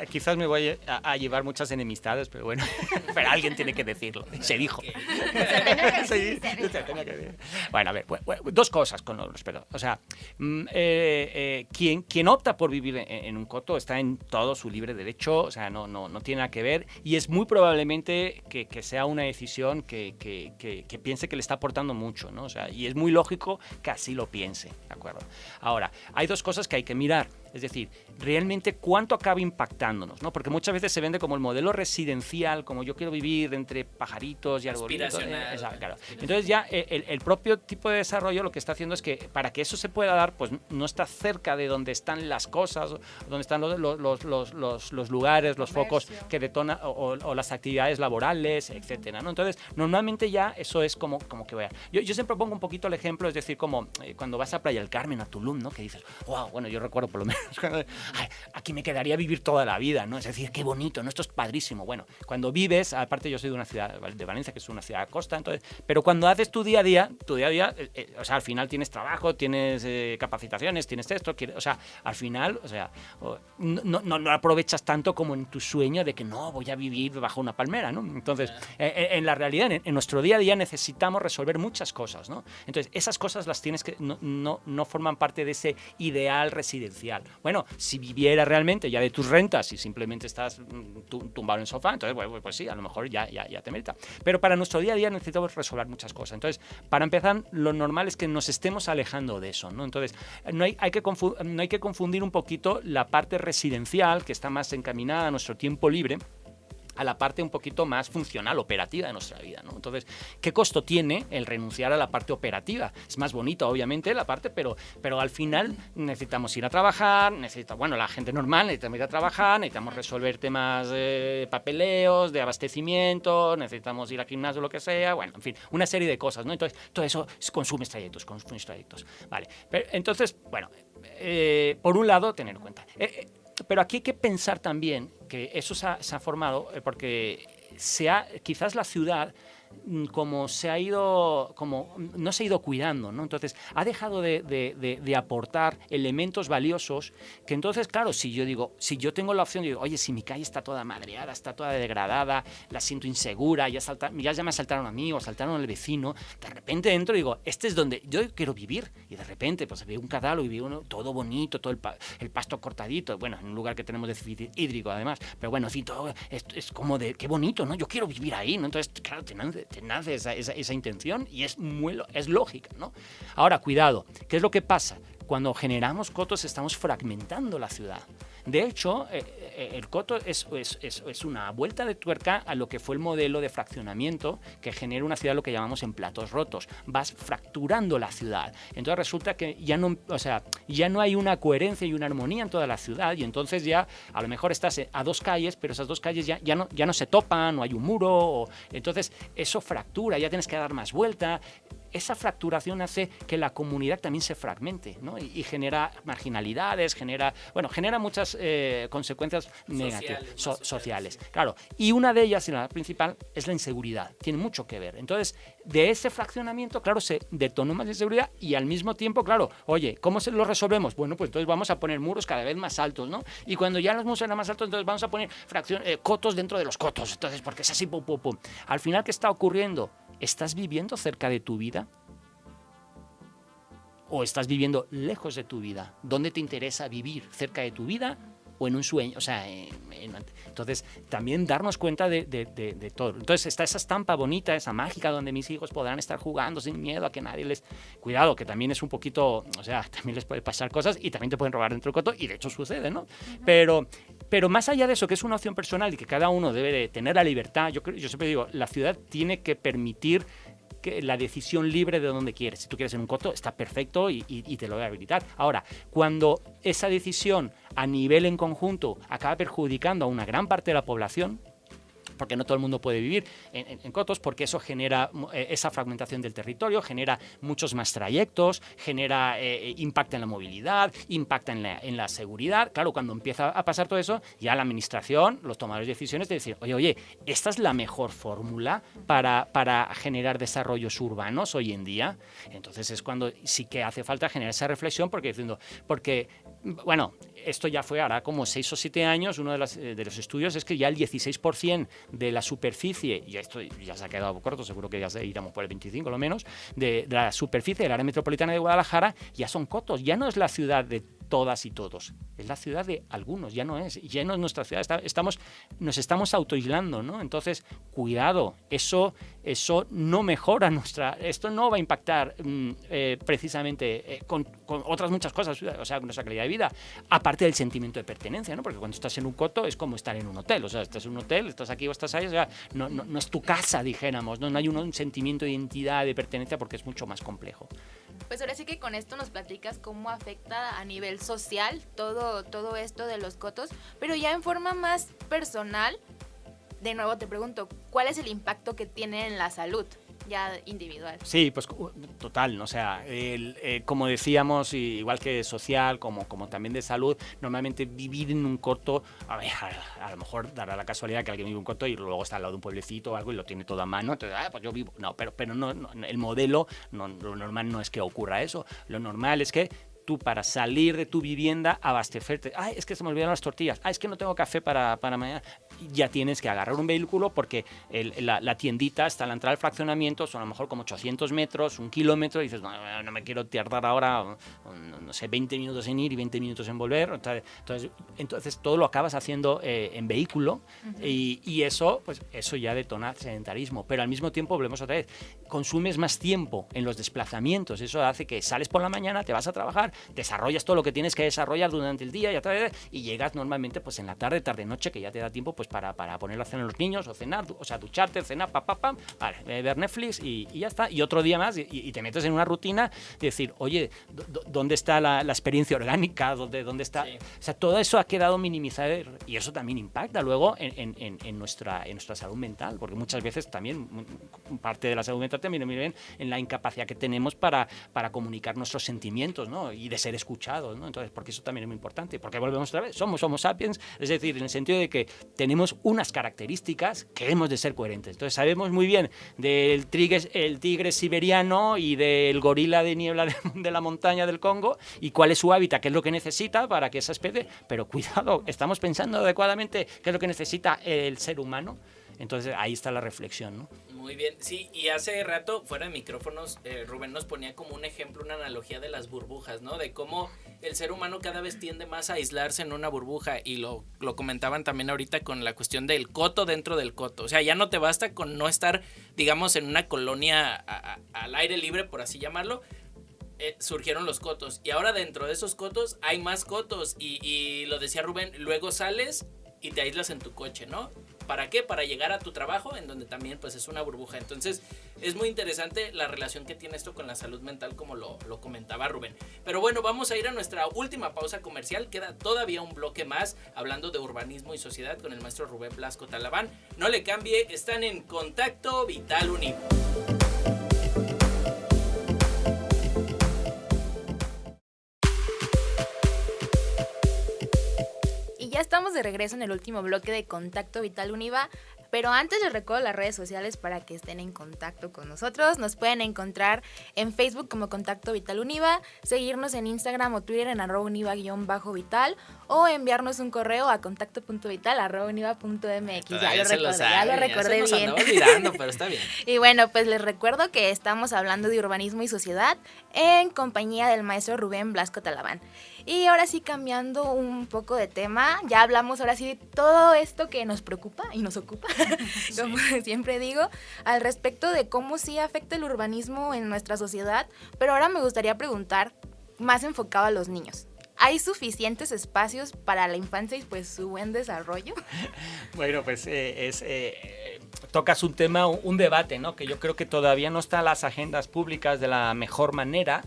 quizás me voy a llevar muchas enemistades, pero bueno, pero alguien tiene que decirlo. Se dijo. Sí, se tenía que decir. Bueno, a ver, dos cosas con los respeto. O sea, quien opta por vivir en un coto está en todo su libre derecho, o sea, no tiene nada que ver, y es muy probablemente que sea una decisión que piense que le está aportando mucho, ¿no? O sea, y es muy lógico que así lo piense, ¿de acuerdo? Ahora, hay dos cosas que hay que mirar. Es decir, realmente cuánto acaba impactándonos, ¿no? Porque muchas veces se vende como el modelo residencial, como yo quiero vivir entre pajaritos y arbolitos. Aspiracional. Claro. Entonces ya el propio tipo de desarrollo lo que está haciendo es que para que eso se pueda dar, pues no está cerca de donde están las cosas, donde están los lugares, los focos que detonan o las actividades laborales, etcétera, ¿no? Entonces, normalmente ya eso es como que vaya. Yo siempre pongo un poquito el ejemplo, es decir, como cuando vas a Playa del Carmen, a Tulum, ¿no? Que dices, wow, bueno, yo recuerdo por lo menos ay, aquí me quedaría vivir toda la vida, ¿no? Es decir, qué bonito, ¿no? Esto es padrísimo. Bueno, cuando vives, aparte yo soy de una ciudad de Valencia, que es una ciudad de costa, entonces, pero cuando haces tu día a día, o sea, al final tienes trabajo, tienes capacitaciones, tienes esto, o sea, al final, o sea, no aprovechas tanto como en tu sueño de que no, voy a vivir bajo una palmera, ¿no? Entonces, en la realidad, en nuestro día a día necesitamos resolver muchas cosas, ¿no? Entonces, esas cosas las tienes que, no forman parte de ese ideal residencial. Bueno, si viviera realmente ya de tus rentas y simplemente estás tumbado en el sofá, entonces, pues sí, a lo mejor ya te merita. Pero para nuestro día a día necesitamos resolver muchas cosas. Entonces, para empezar, lo normal es que nos estemos alejando de eso, ¿no? Entonces, no hay que confundir un poquito la parte residencial, que está más encaminada a nuestro tiempo libre, a la parte un poquito más funcional, operativa de nuestra vida, ¿no? Entonces, ¿qué costo tiene el renunciar a la parte operativa? Es más bonita, obviamente, la parte, pero al final necesitamos ir a trabajar, la gente normal necesitamos ir a trabajar, necesitamos resolver temas de papeleos, de abastecimiento, necesitamos ir al gimnasio, lo que sea, bueno, en fin, una serie de cosas, ¿no? Entonces, todo eso consume trayectos, vale. Pero, entonces, bueno, por un lado, tener en cuenta. Pero aquí hay que pensar también que eso se ha formado porque quizás la ciudad como se ha ido, como no se ha ido cuidando, ¿no? Entonces ha dejado de aportar elementos valiosos que entonces, claro, si yo tengo la opción de, oye, si mi calle está toda madreada, está toda degradada, la siento insegura, ya me asaltaron a mí o asaltaron al vecino, de repente entro y digo, este es donde yo quiero vivir, y de repente pues veo un catálogo y veo uno todo bonito, todo el pasto cortadito, bueno, en un lugar que tenemos déficit hídrico además, pero bueno, sí, todo es como de, qué bonito, ¿no? Yo quiero vivir ahí, ¿no? Entonces, claro, te nace esa intención y es lógica, ¿no? Ahora, cuidado, ¿qué es lo que pasa? Cuando generamos cotos estamos fragmentando la ciudad. De hecho, el coto es una vuelta de tuerca a lo que fue el modelo de fraccionamiento que genera una ciudad, lo que llamamos en platos rotos. Vas fracturando la ciudad. Entonces resulta que ya no hay una coherencia y una armonía en toda la ciudad, y entonces ya a lo mejor estás a dos calles, pero esas dos calles ya no se topan, o hay un muro, entonces eso fractura, ya tienes que dar más vuelta. Esa fracturación hace que la comunidad también se fragmente, ¿no? Y genera marginalidades, genera muchas consecuencias negativas, sociales. Claro, y una de ellas, y la principal, es la inseguridad. Tiene mucho que ver. Entonces, de ese fraccionamiento, claro, se detonó más inseguridad y al mismo tiempo, claro, oye, ¿cómo lo resolvemos? Bueno, pues entonces vamos a poner muros cada vez más altos, ¿no? Y cuando ya los muros eran más altos, entonces vamos a poner cotos dentro de los cotos. Entonces, porque es así, pum, pum, pum. Al final, ¿qué está ocurriendo? ¿Estás viviendo cerca de tu vida? ¿O estás viviendo lejos de tu vida? ¿Dónde te interesa vivir? ¿Cerca de tu vida o en un sueño? O sea, entonces también darnos cuenta de todo. Entonces está esa estampa bonita, esa mágica, donde mis hijos podrán estar jugando sin miedo a que nadie les... Cuidado, que también es un poquito... O sea, también les puede pasar cosas y también te pueden robar dentro del coto, y de hecho sucede, ¿no? Uh-huh. Pero más allá de eso, que es una opción personal y que cada uno debe de tener la libertad, yo siempre digo, la ciudad tiene que permitir la decisión libre de dónde quieres. Si tú quieres en un coto, está perfecto y te lo voy a habilitar. Ahora, cuando esa decisión a nivel en conjunto acaba perjudicando a una gran parte de la población, porque no todo el mundo puede vivir en cotos, porque eso genera esa fragmentación del territorio, genera muchos más trayectos, genera impacta en la movilidad, impacta en la seguridad. Claro, cuando empieza a pasar todo eso, ya la administración, los tomadores de decisiones, de decir, oye, esta es la mejor fórmula para generar desarrollos urbanos hoy en día. Entonces es cuando sí que hace falta generar esa reflexión, porque bueno, esto ya fue ahora como 6 o 7 años, uno de los estudios es que ya el 16% de la superficie, y esto ya se ha quedado corto, seguro que ya iremos por el 25 lo menos, de la superficie del área metropolitana de Guadalajara ya son cotos, ya no es la ciudad de todas y todos, es la ciudad de algunos, ya no es nuestra ciudad, nos estamos autoaislando, ¿no? Entonces, cuidado, eso no mejora esto no va a impactar precisamente con otras muchas cosas, o sea, con nuestra calidad de vida, aparte del sentimiento de pertenencia, ¿no? Porque cuando estás en un coto es como estar en un hotel, o sea, estás en un hotel, estás aquí o estás ahí, o sea, no es tu casa, dijéramos, no hay un sentimiento de identidad, de pertenencia, porque es mucho más complejo. Pues ahora sí que con esto nos platicas cómo afecta a nivel social todo esto de los cotos, pero ya en forma más personal, de nuevo te pregunto, ¿cuál es el impacto que tiene en la salud ya individual? Sí, pues total, o sea, como decíamos, igual que social, como también de salud, normalmente vivir en un coto, a lo mejor dará la casualidad que alguien vive en un coto y luego está al lado de un pueblecito o algo y lo tiene todo a mano, entonces, pues yo vivo, no, pero no, el modelo, lo normal no es que ocurra eso, lo normal es que tú para salir de tu vivienda, abastecerte, es que se me olvidaron las tortillas, es que no tengo café para mañana, ya tienes que agarrar un vehículo porque la tiendita hasta la entrada del fraccionamiento son a lo mejor como 800 metros, 1 kilómetro, y dices, no me quiero tardar ahora, no sé, 20 minutos en ir y 20 minutos en volver, entonces todo lo acabas haciendo en vehículo, y eso ya detona sedentarismo, pero al mismo tiempo, volvemos otra vez, consumes más tiempo en los desplazamientos, eso hace que sales por la mañana, te vas a trabajar, desarrollas todo lo que tienes que desarrollar durante el día y llegas normalmente pues en la tarde-noche, que ya te da tiempo pues para poner a cenar a los niños o cenar, o sea, ducharte, cenar, vale, ver Netflix y ya está, y otro día más y te metes en una rutina de decir, oye, ¿dónde está la experiencia orgánica? ¿Dónde está? Sí. O sea, todo eso ha quedado minimizado y eso también impacta luego en nuestra salud mental, porque muchas veces también parte de la salud mental también viene en la incapacidad que tenemos para comunicar nuestros sentimientos, ¿no? Y de ser escuchados, ¿no? Entonces, porque eso también es muy importante, porque volvemos otra vez, somos Homo sapiens, es decir, en el sentido de que tenemos unas características que hemos de ser coherentes. Entonces, sabemos muy bien el tigre siberiano y del gorila de niebla de la montaña del Congo y cuál es su hábitat, qué es lo que necesita para que esa especie, pero cuidado, ¿estamos pensando adecuadamente qué es lo que necesita el ser humano? Entonces, ahí está la reflexión, ¿no? Muy bien, sí, y hace rato, fuera de micrófonos, Rubén nos ponía como un ejemplo, una analogía de las burbujas, ¿no? De cómo el ser humano cada vez tiende más a aislarse en una burbuja, y lo comentaban también ahorita con la cuestión del coto dentro del coto. O sea, ya no te basta con no estar, digamos, en una colonia al aire libre, por así llamarlo. Surgieron los cotos, y ahora dentro de esos cotos hay más cotos, y lo decía Rubén, luego sales y te aíslas en tu coche, ¿no? ¿Para qué? Para llegar a tu trabajo, en donde también pues es una burbuja. Entonces es muy interesante la relación que tiene esto con la salud mental, como lo comentaba Rubén. Pero bueno, vamos a ir a nuestra última pausa comercial. Queda todavía un bloque más hablando de urbanismo y sociedad con el maestro Rubén Blasco Talabán. No le cambie, están en Contacto Vital Univa. Ya estamos de regreso en el último bloque de Contacto Vital Univa, pero antes les recuerdo las redes sociales para que estén en contacto con nosotros. Nos pueden encontrar en Facebook como Contacto Vital Univa, seguirnos en Instagram o Twitter en @univa_vital o enviarnos un correo a contacto.vital@univa.mx. Ya lo recordé bien. Andaba olvidando, pero está bien. Y bueno, pues les recuerdo que estamos hablando de urbanismo y sociedad en compañía del maestro Rubén Blasco Talabán. Y ahora sí, cambiando un poco de tema, ya hablamos ahora sí de todo esto que nos preocupa y nos ocupa, sí, como siempre digo, al respecto de cómo sí afecta el urbanismo en nuestra sociedad, pero ahora me gustaría preguntar, más enfocado a los niños. ¿Hay suficientes espacios para la infancia y pues su buen desarrollo? Bueno, pues tocas un tema, un debate, ¿no? Que yo creo que todavía no está en las agendas públicas de la mejor manera,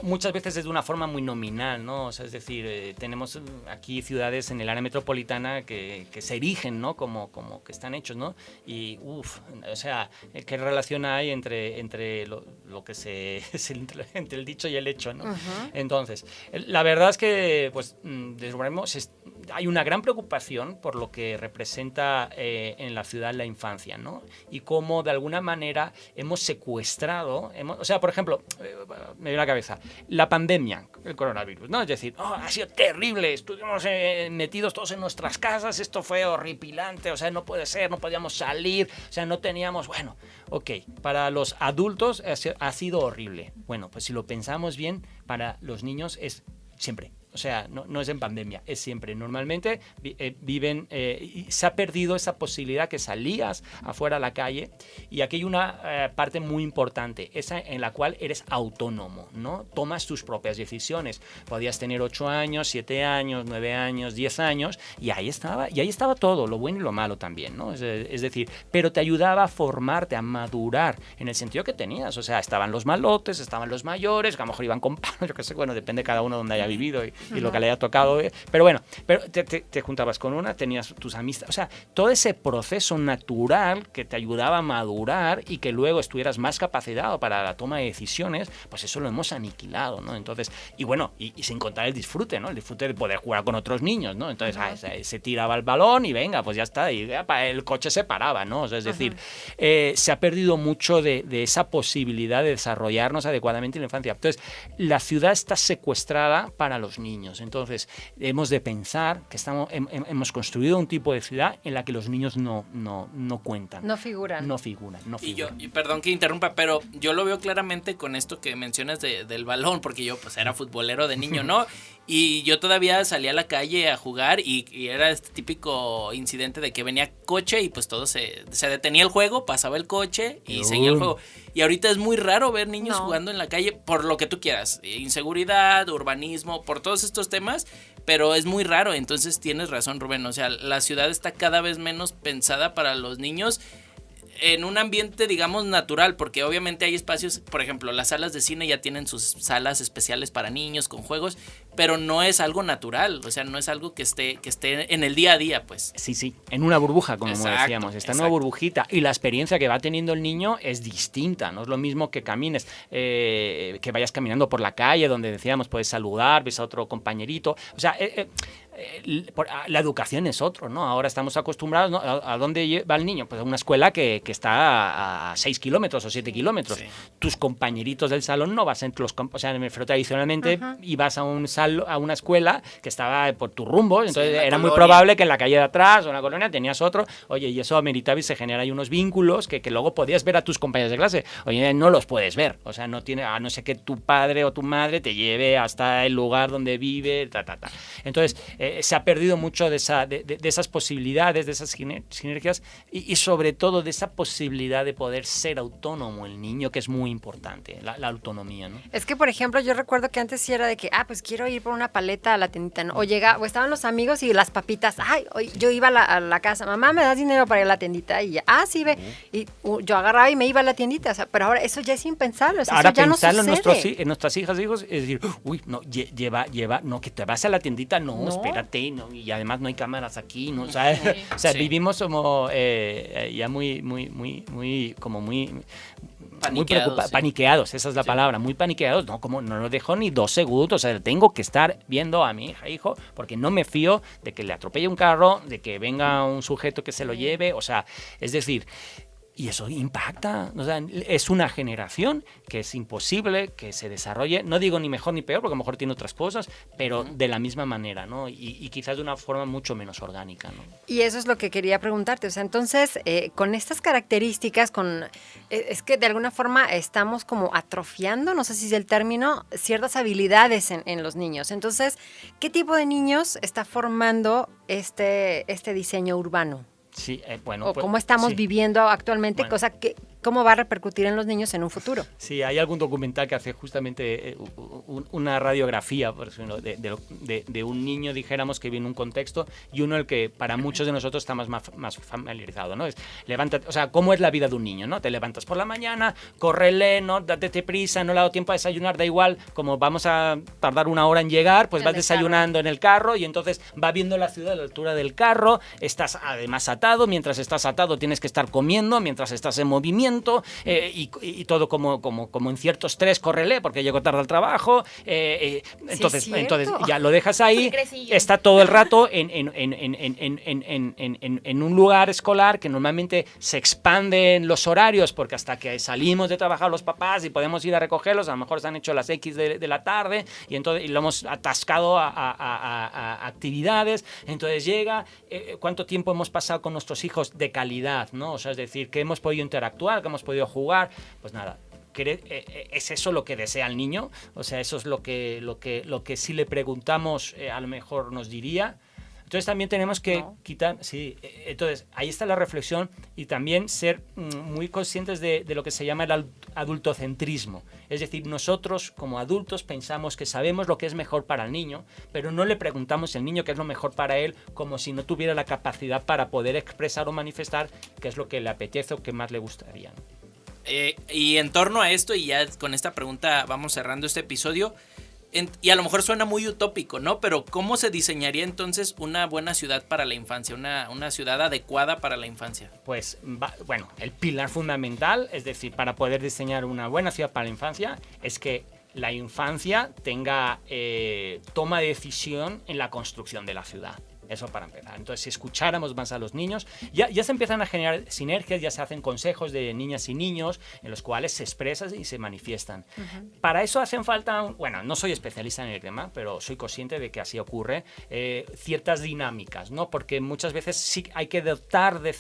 muchas veces es de una forma muy nominal, ¿no? O sea, es decir, tenemos aquí ciudades en el área metropolitana que se erigen, ¿no? Como que están hechos, ¿no? Y, o sea, ¿qué relación hay entre lo que entre el dicho y el hecho, ¿no? Uh-huh. Entonces, la verdad es que, pues, descubrimos, hay una gran preocupación por lo que representa en la ciudad la infancia, ¿no? Y cómo, de alguna manera, hemos secuestrado, o sea, por ejemplo, me viene a la cabeza, la pandemia, el coronavirus, ¿no? Es decir, ha sido terrible, estuvimos metidos todos en nuestras casas, esto fue horripilante, o sea, no puede ser, no podíamos salir, o sea, no teníamos, bueno, ok, para los adultos ha sido horrible. Bueno, pues si lo pensamos bien, para los niños es siempre. O sea, no es en pandemia, es siempre. Normalmente viven, y se ha perdido esa posibilidad que salías afuera a la calle, y aquí hay una parte muy importante, esa en la cual eres autónomo, ¿no? Tomas tus propias decisiones. Podías tener 8 años, 7 años, 9 años, 10 años, y ahí estaba todo, lo bueno y lo malo también, ¿no? Es decir, pero te ayudaba a formarte, a madurar, en el sentido que tenías. O sea, estaban los malotes, estaban los mayores, que a lo mejor iban con palos, yo qué sé, bueno, depende de cada uno donde haya vivido y lo que le haya tocado, pero bueno, te juntabas con una, tenías tus amistades, o sea, todo ese proceso natural que te ayudaba a madurar y que luego estuvieras más capacitado para la toma de decisiones, pues eso lo hemos aniquilado, ¿no? Entonces, y bueno, y sin contar el disfrute, ¿no? El disfrute de poder jugar con otros niños, ¿no? Entonces, se tiraba el balón y venga, pues ya está, y el coche se paraba, ¿no? O sea, es decir, se ha perdido mucho de esa posibilidad de desarrollarnos adecuadamente en la infancia. Entonces, la ciudad está secuestrada para los niños. Entonces, hemos de pensar que hemos construido un tipo de ciudad en la que los niños no cuentan. No figuran. No figuran. Y perdón que interrumpa, pero yo lo veo claramente con esto que mencionas del balón, porque yo pues era futbolero de niño, ¿no? Y yo todavía salía a la calle a jugar y era este típico incidente de que venía coche y pues todo se detenía el juego, pasaba el coche y seguía el juego. Y ahorita es muy raro ver niños jugando en la calle por lo que tú quieras, inseguridad, urbanismo, por todos estos temas, pero es muy raro. Entonces tienes razón, Rubén, o sea, la ciudad está cada vez menos pensada para los niños en un ambiente, digamos, natural, porque obviamente hay espacios, por ejemplo, las salas de cine ya tienen sus salas especiales para niños con juegos, pero no es algo natural, o sea, no es algo que esté en el día a día, pues. Sí, en una burbuja, como decíamos, está en una burbujita, y la experiencia que va teniendo el niño es distinta, no es lo mismo que camines, que vayas caminando por la calle, donde decíamos, puedes saludar, ves a otro compañerito, o sea, la educación es otro, ¿no? Ahora estamos acostumbrados, ¿no? ¿A dónde va el niño? Pues a una escuela que está a 6 kilómetros o 7 kilómetros. Sí. Tus compañeritos del salón no vas entre los... O sea, tradicionalmente ibas a una escuela que estaba por tus rumbos, entonces era muy probable que en la calle de atrás o en la colonia tenías otro. Oye, y eso ameritaba y se genera ahí unos vínculos que luego podías ver a tus compañeros de clase. Oye, no los puedes ver. O sea, no tiene, a no ser que tu padre o tu madre te lleve hasta el lugar donde vive, Entonces, se ha perdido mucho de esas posibilidades, de esas sinergias y sobre todo de esa posibilidad de poder ser autónomo el niño, que es muy importante, la autonomía, ¿no? Es que, por ejemplo, yo recuerdo que antes sí era de que, pues quiero ir por una paleta a la tiendita, ¿no? O estaban los amigos y las papitas, yo iba a la casa, mamá, ¿me das dinero para ir a la tiendita? Y ya, sí, ve. Y yo agarraba y me iba a la tiendita, o sea, pero ahora eso ya es impensable, o sea, ahora eso ya pensarlo no sucede. en nuestras hijas e hijos, es decir, no, lleva, no, que te vas a la tiendita, no. Espérate, no, y además no hay cámaras aquí, ¿no? O sea, vivimos como ya muy paniqueados, esa es la palabra, muy paniqueados, no lo dejo ni 2 segundos, o sea, tengo que estar viendo a mi hija, hijo, porque no me fío de que le atropelle un carro, de que venga un sujeto que se lo lleve, o sea, es decir... Y eso impacta, o sea, es una generación que es imposible que se desarrolle, no digo ni mejor ni peor, porque a lo mejor tiene otras cosas, pero de la misma manera, ¿no? Y quizás de una forma mucho menos orgánica, ¿no? Y eso es lo que quería preguntarte, o sea, entonces, con estas características, es que de alguna forma estamos como atrofiando, no sé si es el término, ciertas habilidades en los niños. Entonces, ¿qué tipo de niños está formando este diseño urbano? Sí, o cómo estamos viviendo actualmente, cosa cómo va a repercutir en los niños en un futuro. Sí, hay algún documental que hace justamente una radiografía, por ejemplo, de un niño, dijéramos, que vive en un contexto y uno el que para muchos de nosotros está más familiarizado, ¿no? Es levántate, o sea, ¿cómo es la vida de un niño, no? Te levantas por la mañana, córrele, ¿no? Date prisa, no le ha dado tiempo a desayunar, da igual, como vamos a tardar una hora en llegar, pues vas desayunando en el carro y entonces va viendo la ciudad a la altura del carro, estás además atado, mientras estás atado tienes que estar comiendo, mientras estás en movimiento y todo como en cierto estrés, córrele porque llego tarde al trabajo, entonces ya lo dejas ahí, está todo el rato en un lugar escolar que normalmente se expanden los horarios porque hasta que salimos de trabajar los papás y podemos ir a recogerlos, a lo mejor se han hecho las X de la tarde y entonces lo hemos atascado a actividades, entonces llega, cuánto tiempo hemos pasado con nuestros hijos de calidad, ¿no? O sea, es decir, que hemos podido interactuar, que hemos podido jugar, pues nada. ¿Es eso lo que desea el niño? O sea, eso es lo que si le preguntamos a lo mejor nos diría. Entonces también tenemos que quitar, sí, entonces ahí está la reflexión y también ser muy conscientes de lo que se llama el adultocentrismo. Es decir, nosotros como adultos pensamos que sabemos lo que es mejor para el niño, pero no le preguntamos al niño qué es lo mejor para él, como si no tuviera la capacidad para poder expresar o manifestar qué es lo que le apetece o qué más le gustaría, ¿no? Y en torno a esto, y ya con esta pregunta vamos cerrando este episodio, y a lo mejor suena muy utópico, ¿no? Pero ¿cómo se diseñaría entonces una buena ciudad para la infancia, una ciudad adecuada para la infancia? Pues, bueno, el pilar fundamental, es decir, para poder diseñar una buena ciudad para la infancia, es que la infancia tenga toma de decisión en la construcción de la ciudad. Eso para empezar. Entonces, si escucháramos más a los niños, ya se empiezan a generar sinergias, ya se hacen consejos de niñas y niños en los cuales se expresan y se manifiestan. Para eso hacen falta, bueno, no soy especialista en el tema, pero soy consciente de que así ocurre, ciertas dinámicas, ¿no? Porque muchas veces sí hay que dotar de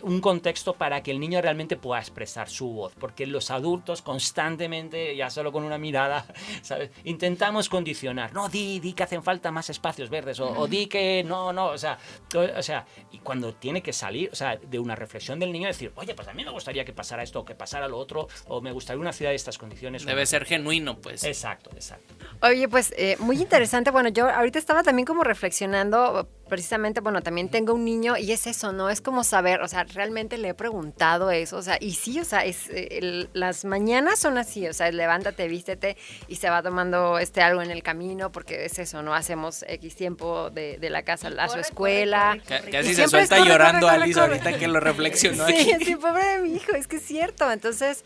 un contexto para que el niño realmente pueda expresar su voz, porque los adultos constantemente, ya solo con una mirada, ¿sabes? Intentamos condicionar, no, di que hacen falta más espacios verdes, o di que no, o sea, y cuando tiene que salir, o sea, de una reflexión del niño, decir, oye, pues a mí me gustaría que pasara esto, o que pasara lo otro, o me gustaría una ciudad de estas condiciones. Debe ser genuino, pues. Exacto. Oye, pues muy interesante. Bueno, yo ahorita estaba también como reflexionando, precisamente, bueno, también tengo un niño y es eso, ¿no? Es como saber, o sea, realmente le he preguntado eso, o sea, y sí, o sea, las mañanas son así, o sea, levántate, vístete y se va tomando algo en el camino, porque es eso, ¿no? Hacemos X tiempo de la casa a su escuela. Casi se suelta llorando Alice ahorita que lo reflexionó aquí. Sí, pobre de mi hijo, es que es cierto, entonces...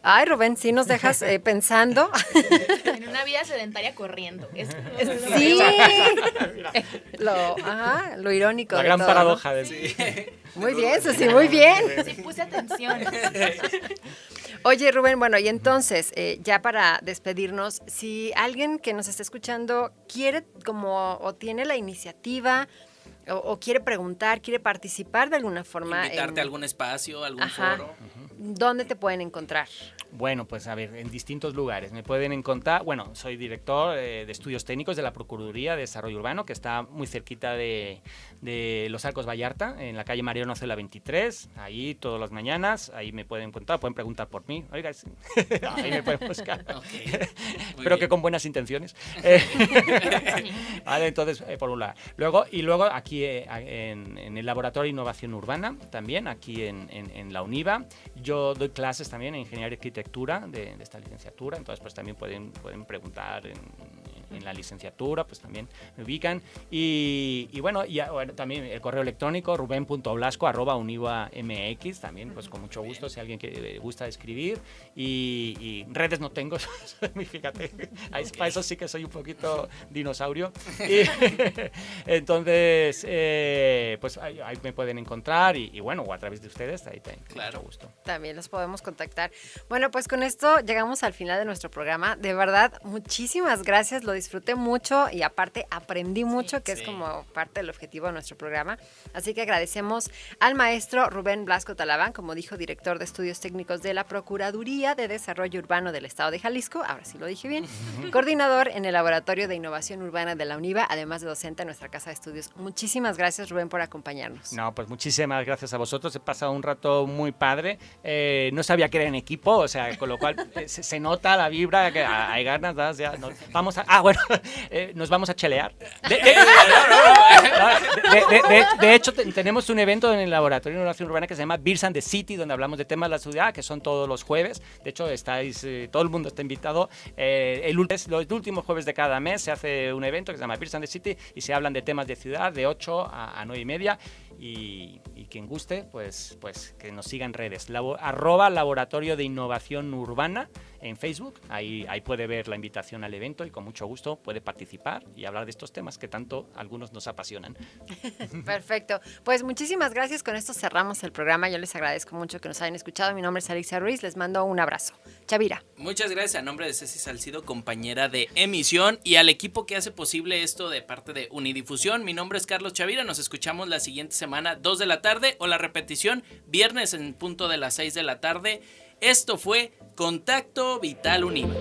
Ay, Rubén, sí nos dejas pensando. En una vida sedentaria corriendo. Sí. Lo irónico. La de gran todo, paradoja ¿no? de Sí. Muy bien, Susi, muy bien. Sí, puse atención. Oye, Rubén, bueno, y entonces, ya para despedirnos, si alguien que nos está escuchando quiere o tiene la iniciativa o quiere preguntar, quiere participar de alguna forma. Invitarte a algún espacio, algún foro. ¿Dónde te pueden encontrar? Bueno, pues a ver, en distintos lugares. Me pueden encontrar, bueno, soy director de estudios técnicos de la Procuraduría de Desarrollo Urbano, que está muy cerquita de Los Arcos Vallarta, en la calle Mariano Cela 23, ahí todas las mañanas, ahí me pueden encontrar, pueden preguntar por mí, oiga, ahí me pueden buscar. Espero que con buenas intenciones. Vale, entonces, por un lado. Luego aquí en el Laboratorio de Innovación Urbana, también, aquí en la UNIVA, yo doy clases también en Ingeniería y Arquitectura de esta licenciatura, entonces pues también pueden preguntar en la licenciatura, pues también me ubican. Y bueno, también el correo electrónico ruben.blasco@univa.mx, también pues con mucho gusto si alguien que le gusta escribir. Y redes no tengo, fíjate, para eso sí que soy un poquito dinosaurio. Entonces, pues ahí me pueden encontrar y bueno, o a través de ustedes, ahí también, con mucho gusto. También los podemos contactar. Bueno, pues con esto llegamos al final de nuestro programa. De verdad, muchísimas gracias. Lo disfruté mucho y aparte aprendí mucho, que Sí. es como parte del objetivo de nuestro programa. Así que agradecemos al maestro Rubén Blasco Talabán, como dijo, director de estudios técnicos de la Procuraduría de Desarrollo Urbano del Estado de Jalisco, ahora sí lo dije bien, coordinador en el Laboratorio de Innovación Urbana de la UNIVA, además de docente en nuestra casa de estudios. Muchísimas gracias, Rubén, por acompañarnos. No, pues muchísimas gracias a vosotros. He pasado un rato muy padre. No sabía que era en equipo, o sea, con lo cual se nota la vibra, que hay ganas, ya. Vamos a... bueno, nos vamos a chelear. De hecho, tenemos un evento en el Laboratorio de Innovación Urbana que se llama Beers and the City, donde hablamos de temas de la ciudad, que son todos los jueves. De hecho, todo el mundo está invitado. Los últimos jueves de cada mes se hace un evento que se llama Beers and the City y se hablan de temas de ciudad de 8 a 9:30. Y quien guste, pues que nos siga en redes. @Laboratorio de Innovación Urbana en Facebook. Ahí puede ver la invitación al evento y con mucho gusto puede participar y hablar de estos temas que tanto a algunos nos apasionan. Perfecto. Pues muchísimas gracias. Con esto cerramos el programa. Yo les agradezco mucho que nos hayan escuchado. Mi nombre es Alexia Ruiz. Les mando un abrazo. Chavira. Muchas gracias a nombre de Ceci Salcido, compañera de emisión, y al equipo que hace posible esto de parte de Unidifusión. Mi nombre es Carlos Chavira. Nos escuchamos la siguiente semana, 2 de la tarde, o la repetición, viernes en punto de las 6 de la tarde. Esto fue Contacto Vital Univa.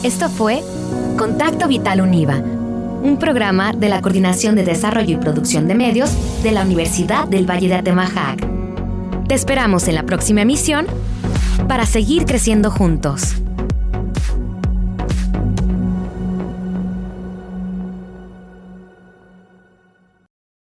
Esto fue Contacto Vital Univa, un programa de la Coordinación de Desarrollo y Producción de Medios de la Universidad del Valle de Atemajac. Te esperamos en la próxima emisión para seguir creciendo juntos.